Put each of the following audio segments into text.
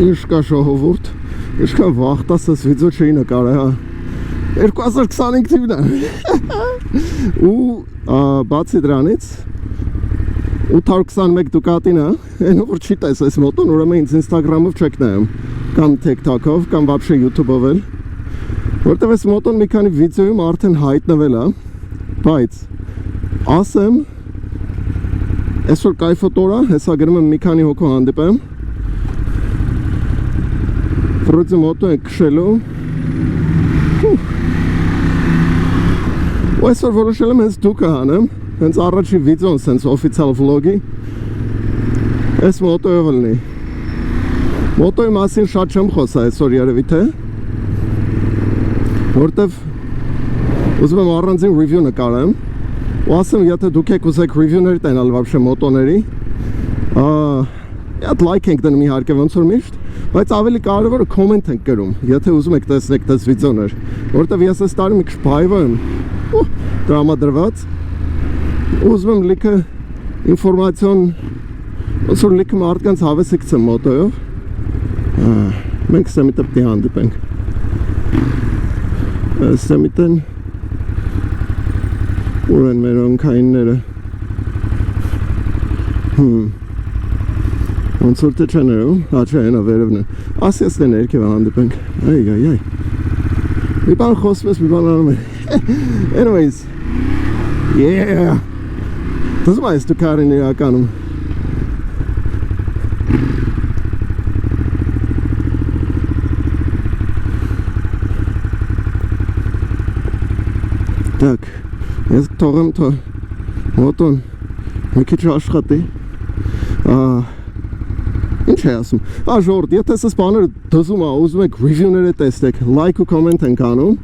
Իշկա ժողովուրդ, իշկա վախտաս ես վիդեո չէի նկարել, հա 2025 թիվն է ու բացի դրանից 821 դուկատին է, այն որ չի տես այս մոտոն, ուրեմն ինձ Instagram-ով չեք նայում, կամ TikTok-ով, կամ вообще YouTube-ով էլ, որտեվ այս մոտոն մի քանի վիդեոյում արդեն հայտնվել է, բայց ասեմ, այսօր կայֆոտ օր է, հեսա գրում եմ մի քանի հոգու հանդիպեմ, վրոդի մոտո է քշելու, ու այսօր որոշել եմ հենց դուկը հանեմ, հենց առաջի վիդեոն սենց օֆիցիալ վլոգի այս մոտոյով լնի մոտոյի մասին շատ չեմ խոսա այսօր երևի թե որտև ուզում եմ առանձին ռիվյու նկարեմ ու ասեմ եթե դուք եք ուզեք ռիվյուներ տենալ վաբշե մոտոների այդ լայք ենք դնում իհարկե ոնց որ միշտ բայց ավելի կարևորը կոմենտ ենք գրում եթե ուզում եք տեսնեք դες վիդեոներ որտև ես այս տարի մի քիչ բայվը եմ տրամադրված ուզում եմ լիքը ինֆորմացիոն ոնց որ լիքը մարդկանց հավես եկցեմ մոտոյով մենք սեմիտը պտի հանդիպենք սեմիտեն ուր են մեր օնքայինները ոնց որ թե չեն երում չէ ենա վերևն է ասի ես տեն երկև հանդիպենք այ մի բան խոսում ես մի բան անում է anyways yeah Դզում այս դու կարին իրականում Так, ես թողեմ մոտոն մի քիչ աշխատի Ինչ է ասում ժողովուրդ, եթե ես բաները դզում ուզում եք ռիվյուները տեսնեք լայք ու կոմենտ ենք անում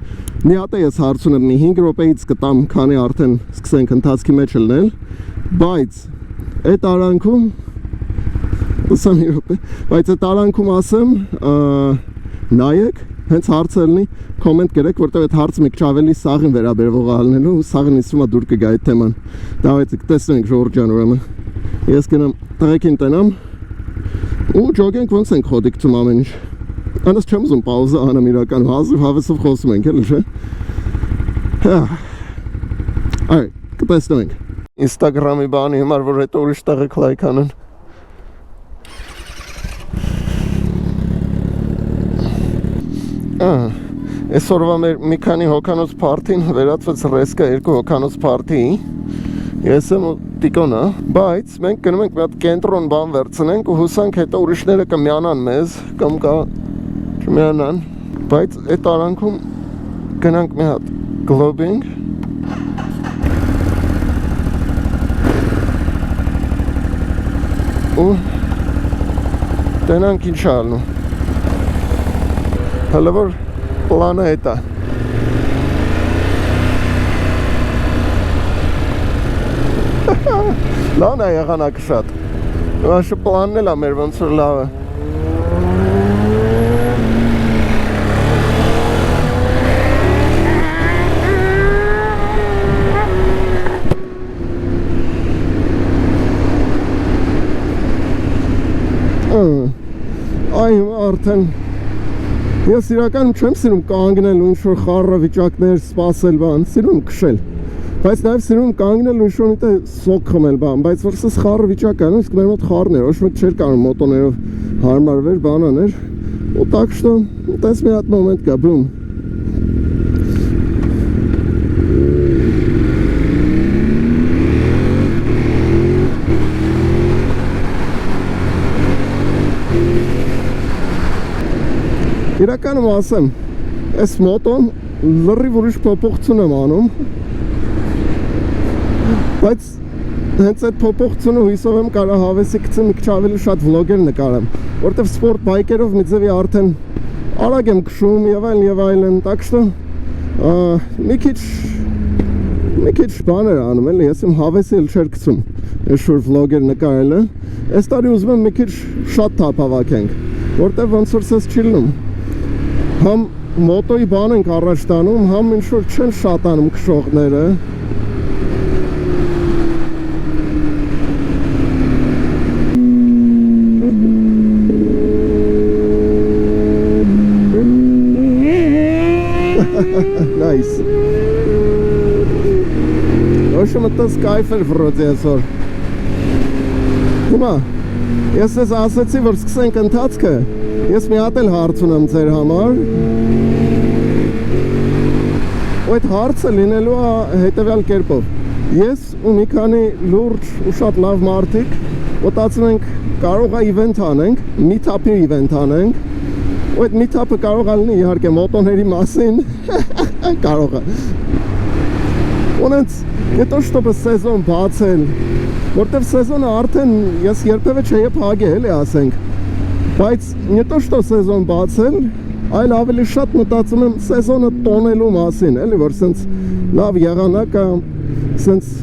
մի հատ է ես հարց ունեմ մի 5 րոպեից կտամ քանի արդեն սկսենք ընթացքի մեջ լնել բայց այդ արանքում բայց այդ արանքում ասեմ նայեք հենց հարցը լինի կոմենտ գրեք որտեղ այդ հարցը մի քիչ ավելի սաղին վերաբերվող ալնելու ու սաղին իսում է դուր կգա այդ թեման դավայցեք տեսնենք Ժորժ ջան ուրեմն ես գնամ տղեկին տենամ ու ջոգենք ոնց ենք խոդիկցում ամեն ինչ անց չեմ ուզում պաուզա անեմ իրականում հազիվ հավեսով խոսում ենք էլի չէ այ կտեսնենք Instagram-ի բանի համար որ հետո ուրիշ տեղը լայք անեն այսօրվա մեր մի քանի հոկանոց պարտին վերածվեց ռեսկա 2 հոկանոց պարտի ես եմ տիկոնա բայց մենք գնում ենք մի հատ կենտրոն բան վերցնենք ու հուսանք հետո ուրիշները կմիանան մեզ կամ չմիանան բայց այդ արանքում գնանք մի հատ գլոբինգ ու տենանք ինչ ալնում հələ որ պլանը հետ է լավն է եղանակը շատ Աշը պլանն էլ է մեր ոնց որ լավ է Այ արդեն Ես իրականում չեմ սիրում կանգնել ու ինչ-որ խառը վիճակներ սպասել բան, սիրում քշել Բայց նաև սիրում կանգնել ու ինչ-որ միտը սոկ խմել բան, բայց որ սս խառը վիճակ է, իսկ մեր մոտ խառն էր, ոչ մեկ չէր կարող մոտոներով հարմարվել բանաներ ու так что տես մի հատ մոմենտ կա, բում Իրականում ասեմ, այս մոտոն լրիվ ուրիշ փոփոխություն եմ անում բայց հենց այդ փոփոխությունը հույսով եմ կարա հավեսի գցեմ մի քիչ ավելի շատ վլոգեր նկարեմ որտեվ սպորտ բայկերով մի ձևի արդեն արագ եմ քշում եւ այլն так что մի քիչ բաներ անում էլի ես իմ հավեսի էլ չեր գցում այս-որ վլոգեր նկարելը այս տարի ուզում եմ մի քիչ շատ թափ հավաքենք որտեվ ոնց որ սես չի լինում Համ մոտոյի բան ենք առաջ տանում, համ ինչ-որ չեն շատանում քշողները Ոչը մտած կայֆ էր վրոդի այսօր։ Հիմա, ես ես ասեցի, որ սկսենք ընթացքը, ես մի հատ էլ հարց ունեմ ձեր համար։ Ու այդ հարցը լինելու է հետևյալ կերպով։ Ես ու մի քանի լուրջ ու շատ լավ մարդիկ մտածում ենք կարող է իվենթ անենք, meet-up-ի իվենթ անենք։ Ու այդ meet-up-ը կարող է լինի իհարկե մոտոների մասին, կարող է։ Ունենց հետո շտոպը սեզոն բացել, որտև սեզոնը արդեն ես երբևէ չէի փակել, էլի ասենք։ Բայց հետո շտո սեզոն բացել, այլ ավելի շատ մտածում եմ սեզոնը տոնելու մասին, էլի որ սենց լավ եղանակ է, սենց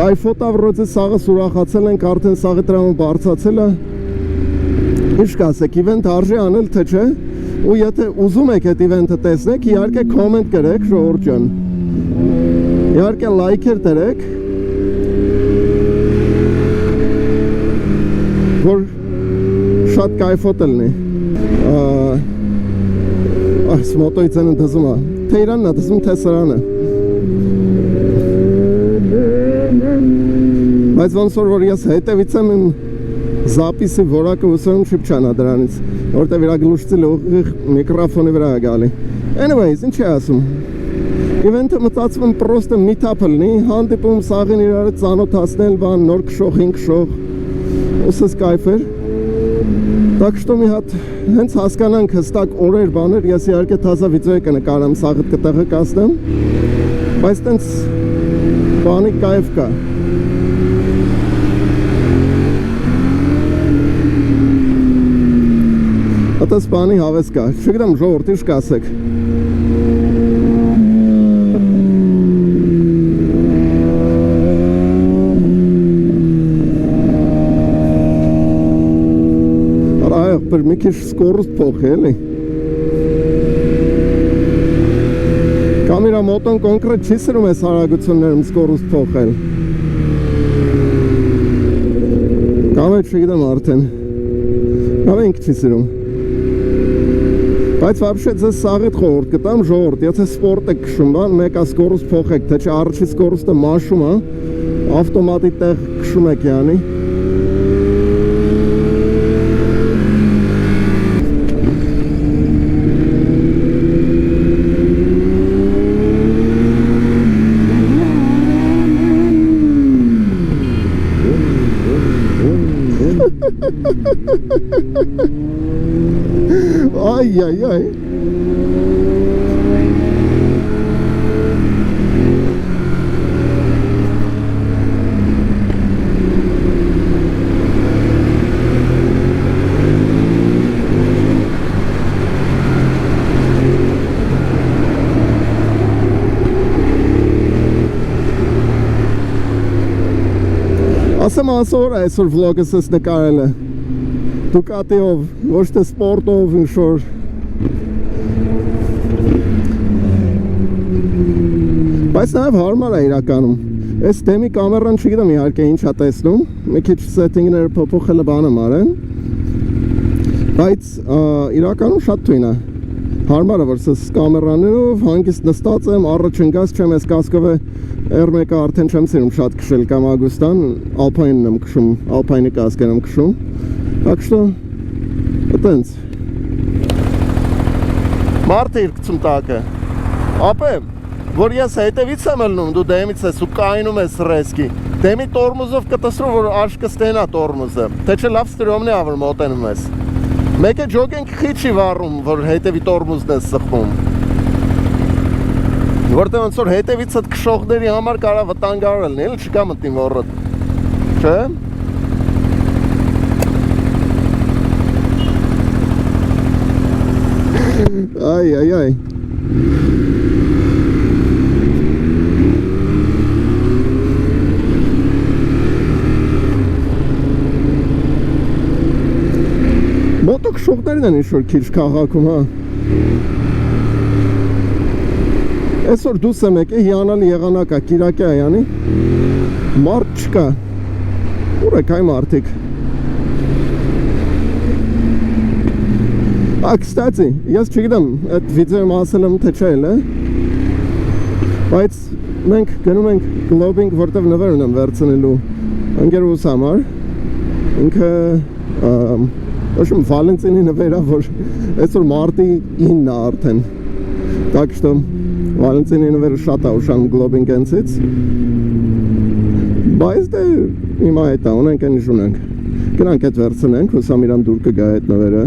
կայֆոտա վրոցի սաղը սուրախացել ենք, արդեն սաղի տրամը բարձացել է։ Ինչ կասեք, իվենթ արժի անել թե չէ, ու եթե ուզում եք այդ իվենթը տեսնեք, իհարկե կոմենտ գրեք, ժողովուրդ ջան։ Իհարկե լայքեր դրեք, որ շատ կայֆոտ լինի։ Այս մոտոյից են դզում է, թե Իրանն է դզում, թե սրանը։ Բայց ոնց որ ես հետևից եմ իմ զապիսի որակը ուսում շիպչանա դրանից, որտև իրա գլուշցի լողիղ միկրոֆոնի վրա է գալի։ Anyways, ինչ է ասում։ Իվենթը մտածում եմ պրոստը meet-up լինի, հանդիպում սաղին իրար ծանոթացնել, բան, նոր քշող, հին քշող, ուսս կայֆ էր։ Так что մի հատ հենց հասկանանք հստակ օրեր բաներ, ես իհարկե թազա վիդեո կնկարեմ, սաղը կտեղը կասնեմ, բայց տենց բանի կայֆ կա։ Ատես բանի հավես կա, չգիտեմ ժողովուրդ ինչ կասեք։ Për մի քիչ սկորուստ փոխի, էլի։ Կամ իրա մոտոն կոնկրետ չի սրում ես հարագություններում սկորուստ փոխել։ Կամ է չգիտեմ արդեն։ Կամ ինք չի սրում։ Բայց վաբշե ձեզ սաղիտ խորհուրդ կտամ ժողովուրդ, եթե սպորտ եք քշում, բան, մեկա սկորուստ փոխեք, թե չէ առաջի սկորուստը մաշում է, ավտոմատի տեղ քշում եք յանի։ Ay. Ասեմ ասոր այսօր վլոգս ես նկարել է Ducati-ով, ոչ թե սպորտով, ինչ-որ Բայց նաև հարմար է իրականում Այս դեմի կամերան չգիտեմ իհարկե ինչ է տեսնում Մի քիչ սեթինգները փոփոխելը բանը մարեն Բայց իրականում շատ թույն է Հարմար է, որ սս կամերաներով հանգիստ նստած եմ, առաջ ընկած չեմ ես կասկով է R1-ը արդեն չեմ սիրում շատ քշել կամ Ագուստան, Alpine-ն եմ քշում, Alpine-ի կասկեն եմ քշում Так что, այտենց Մարդը իր կցում տակը Ապե, որ ես հետևից եմ ելնում, դու դեմից ես ու կայնում ես ռեսկի Դեմի տորմուզով կտսրու, որ աշկը ստենա տորմուզը Թե չէ լավ ստրյոմն է, որ մոտենում ես Մեկը ջոգենք խիչի վառում, որ հետևի տորմուզն ես սխվում Որտեղ ոնց որ հետևից այդ քշողների համար կարա վտանգավոր լինի, էլ չկա մտնի ոռդ Չէ՞։ Այ Մոտո քշողներն են ինչ-որ քիչ քաղաքում, հա Այսօր դուս եմ եկե, հիանալի եղանակ է, կիրակի է յանի Մարդ չկա Ուր եք այ մարդիկ Կստացի, ես չգիտեմ, այդ վիդեոյում ասել եմ թե չէ էլ է Բայց մենք գնում ենք գլոբինգ, որտեղ նվեր ունեմ վերցնելու ընկերուս համար։ Ինքը Ոշում Վալենտինի նվերա, որ այսօր մարտի 9-ն է արդեն։ Так что Վալենտինի նվերը շատ է ուշանում գլոբինգ ենցից։ Բայց դե հիմա այդ է, ունենք այն ինչ ունենք։ Գնանք այդ վերցնենք, հուսամ իրան դուր կգա այդ նվերը։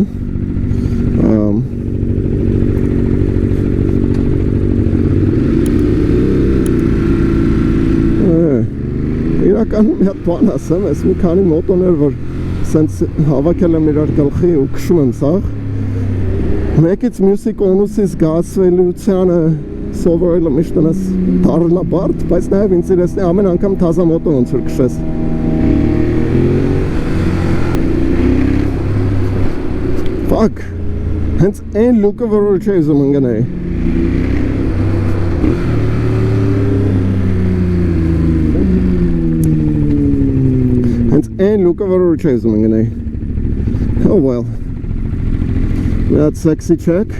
Իրականում մի հատ բան ասեմ, ես մի քանի մոտոներ, որ սենց հավաքել եմ իրար գլխի ու քշում եմ սաղ, մեկից մյուսի կոնուսից գացվելությանը սովորելը միշտ ունես դառնաբարդ, բայց նաև ինձ իրեսնի ամեն անգամ թազա մոտո ոնց որ քշես։ Fuck, հենց այն լուկը, որ չէ ուզում ընգնեի։ Այն լուկը, որ չէ ուզում ընգնեի։ Oh well. That's sexy check.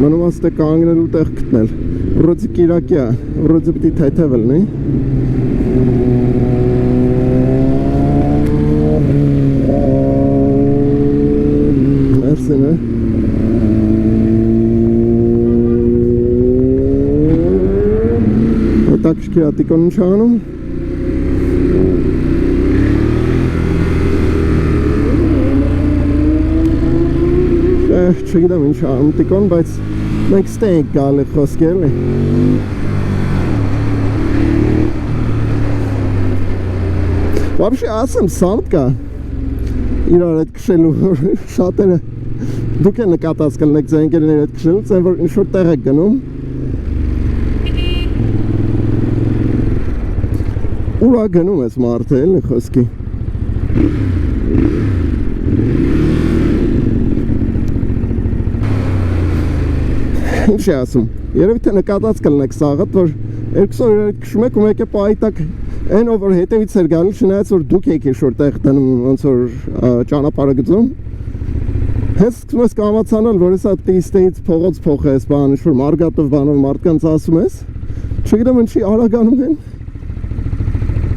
Մնում աստ է կանգնելու տեղ գտնել։ Վրոցի կիրակյա, վրոցի պիտի թայթևել, նի։ Մերսին է։ Так շքերատիկոն ինչ անում։ Չգիտեմ ինչ անում տիկոն, բայց մենք ստե ենք գալի խոսքել է։ Вообще ասեմ սանտ կա իրար այդ քշելու շատերը դուք է նկատած կլնեք ձենքերներ այդ քշելուց, այն որ ինչ-որ տեղ եք գնում Ուրա գնում ես մարդը էլի խոսքի Ինչ է ասում Երևի թե նկատած կլնեք սաղըտ որ երկուսով իրար քշում եք ու մեկ է պայտակ այն ով որ հետևից էր գալի չնայած որ դուք եք ինչ-որ տեղ դնում ոնց որ ճանապարհը գծում Հենց սկսում ես կամացանալ որ հեսա տիստեից փողոց փոխես բան ինչ-որ մարգատով բանով մարդկանց ասում ես չգիտեմ ինչի արագանում են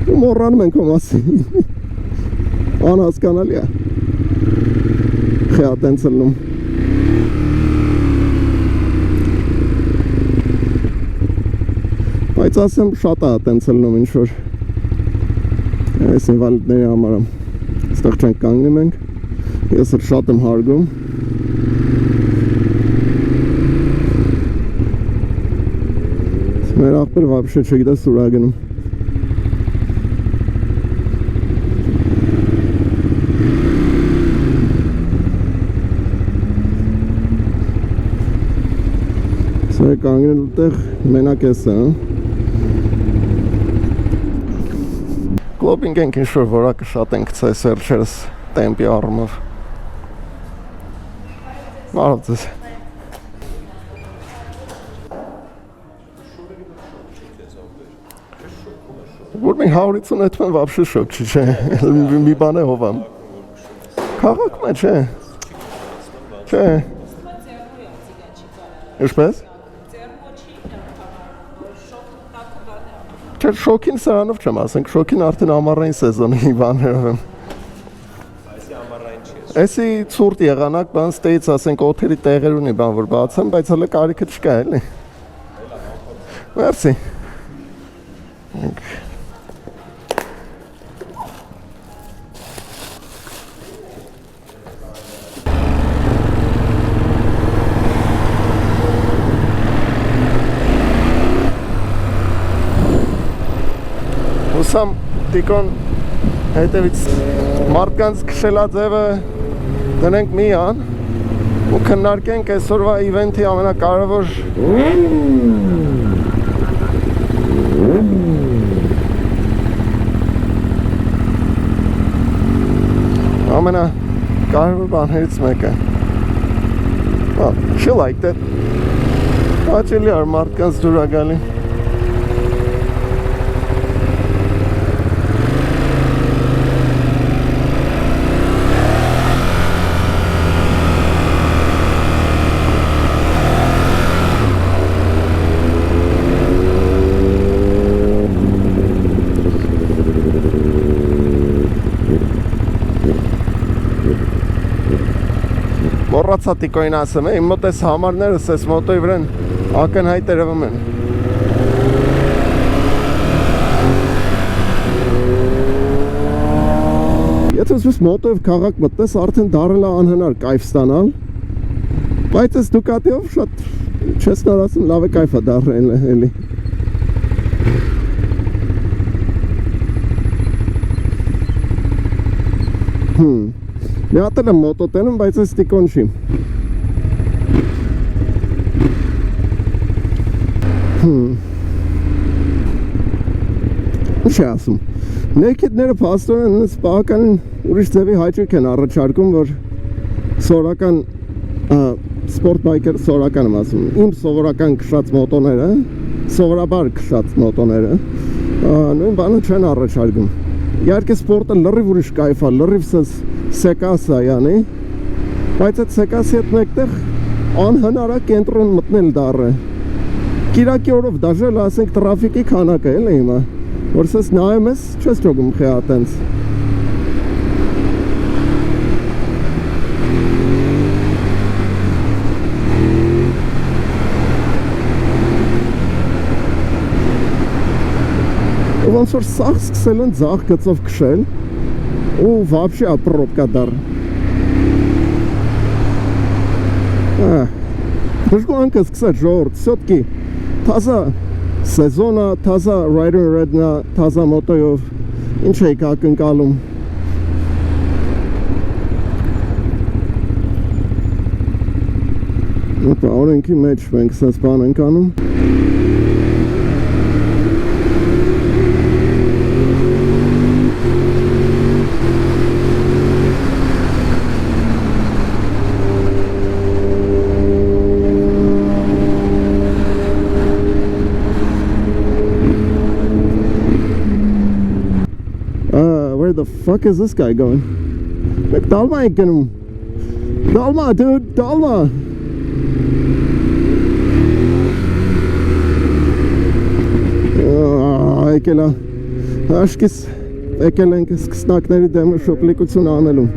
ու մոռանում ենք ո մասին անհասկանալի է խե ատենց լնում բայց ասեմ շատ է ատենց լնում ինչ-որ այս ինվալիդների համար ստեղ չենք կանգնում ենք ես էլ շատ եմ հարգում մեր աղբեր վաբշե չգիտես ուրա գնում Սա կանգնել տեղ մենակ ես է Գլոբինգ ենք ինչ-որ որակը շատ ենք ցայս վերջերս տեմպի առումով Բարով ձեզ Որ մենք 150 հետմեն վաբշե շոք չի չէ մի բան է հովամ Քաղաքում է չէ Չէ Ինչպես Չէ շոքին սրանով չեմ ասենք, շոքին արդեն ամառային սեզոնի բաներով եմ Էսի ցուրտ եղանակ բան ստեից ասենք օթերի տեղեր ունի բան որ բացեմ, բայց հələ կարիքը չկա էլի Մերսի Հուսամ տիկոն հետևից մարդկանց քշելաձևը դնենք միան ու քննարկենք այսօրվա իվենթի ամենակարևոր ամենակարևոր բաներից մեկը She liked it Հաճելի էր մարդկանց դուր ագալի Մոռացա տիկոին ասեմ, իմ մոտ էս համարներս էս մոտոյի վրան ակնհայտ երևում են։ Եթե ես մոտոյով քաղաք մտնես, արդեն դարել է անհնար կայֆ ստանալ, բայց ես Դուկատիով շատ չեսնար ասում, լավ է կայֆ է դարել էլի։ Մի հատ էլ եմ մոտոտենում, բայց ես տիկոն չի։ Ինչ է ասում։ Ներքիդները փաստորեն սպահականին ուրիշ ձևի հաճույք են առաջարկում, որ սովորական սպորտ բայկեր, սովորական եմ ասում, իմ սովորական քշած մոտոները, սովորաբար քշած մոտոները, նույն բանը չեն առաջարկում։ Իհարկե սպորտը լրիվ ուրիշ կայֆ է, լրիվ սեկաս է, յանի, բայց այդ սեկասի հետ մեկտեղ անհնար է կենտրոն մտնել դառը։ Կիրակի օրով դաժել, ասենք, տրաֆիկի քանակը էլ է հիմա, որ սես նայում ես, չես ճոգում խեա տենց։ Ոնց որ սաղ սկսել են ձախ գծով քշել ու вообще ապրոպկա դար։ Դժգոհանքը սկսել ժողովուրդ, всё-таки թազա սեզոնը, թազա rider redna, թազա մոտոյով ինչ եք ակնկալում։ Ապա օրենքի մեջ մենք սենց բան ենք անում։ Where the fuck is this guy going? Like, Dalma ain't gonna... Dalma, dude! Dalma! Եկելա Աշկիս եկել ենք սկսնակների դեմը շոպլիկություն անելու։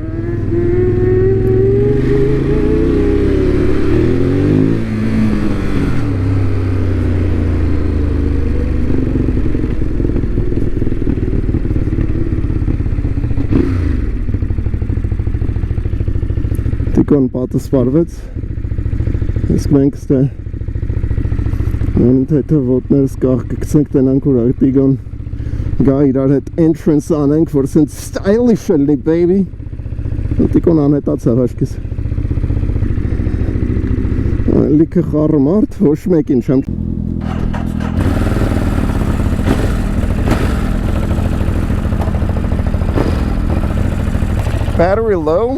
Տիկոն պատը սպարվեց, իսկ մենք ստե Անթեթը ոտներս կաղ կգցենք տենանք ուր տիկոն գա իրար հետ entrance անենք, որ սենց stylish լնի, baby։ Տիկոն անհետացավ աշկիս։ Լիքը խառը մարդ, ոչ մեկին չեմ։ Battery low?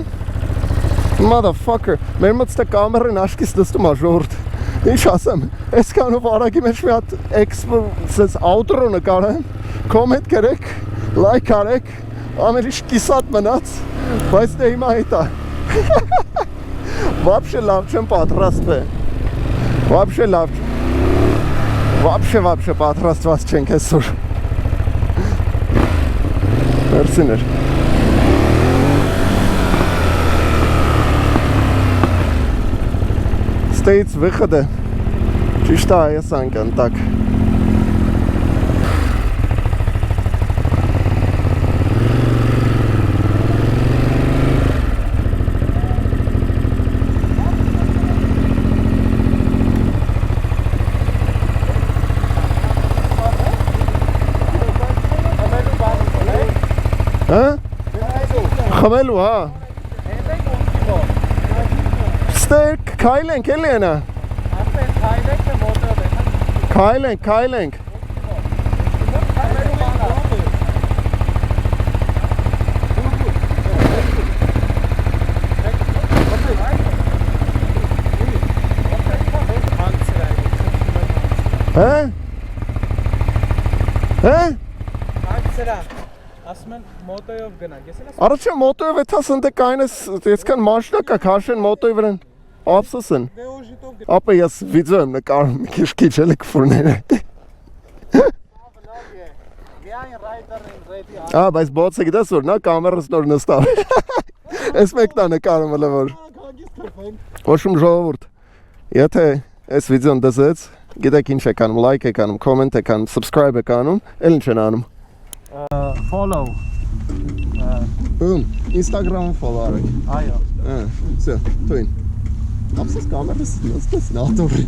Motherfucker, մեր մտստե կամերն աշկիս դստում ա ժողորդ։ Ինչ ասեմ, ես կանով արագի մեջ մի հատ էքսպոս աուտրո նկարեմ, կոմենտ գրեք, լայք արեք, ամեն ինչ կիսատ մնաց, բայց դե հիմա հետա։ Вообще լավ չեմ պատրաստվել, вообще պատրաստված չենք այսօր։ Մերսիներ։ Стоит с выхода. Чистая санка, так. А? Хамелу, а? Ստեր քայլենք էլի ենա։ Ասեն քայլենք է մոտով է։ Քայլենք։ Ակցերա։ Ասում են մոտոյով գնանք, ես էլ ասում։ Առաջ մոտոյով էթա սնտե կայնես, այսքան մաշնա կա քաշեն մոտոյի վրան։ Ապսոսն։ Ապա ես վիդեո եմ նկարում մի քիչ էլի կֆուրները։ Բայց բոցը գիտես որ նա կամերաս նոր նստավ։ Էս մեկն է նկարում հələ որ։ Ոչմ ժողովուրդ, եթե այս վիդեոն դզեց, գիտեք ինչ եք անում, լայք եք անում, կոմենտ եք անում, subscribe եք անում, էլ ինչ են անում։ Follow. Instagram-ը follow արեք։ Այո։ Всё, թույն։ Ապսես կամերս նստես նատորի։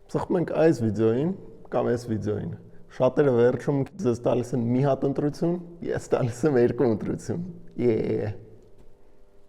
Ծխում ենք այս վիդեոին կամ այս վիդեոին։ Շատերը վերջում ձեզ տալիս են մի հատ ընտրություն, ես տալիս եմ երկու ընտրություն։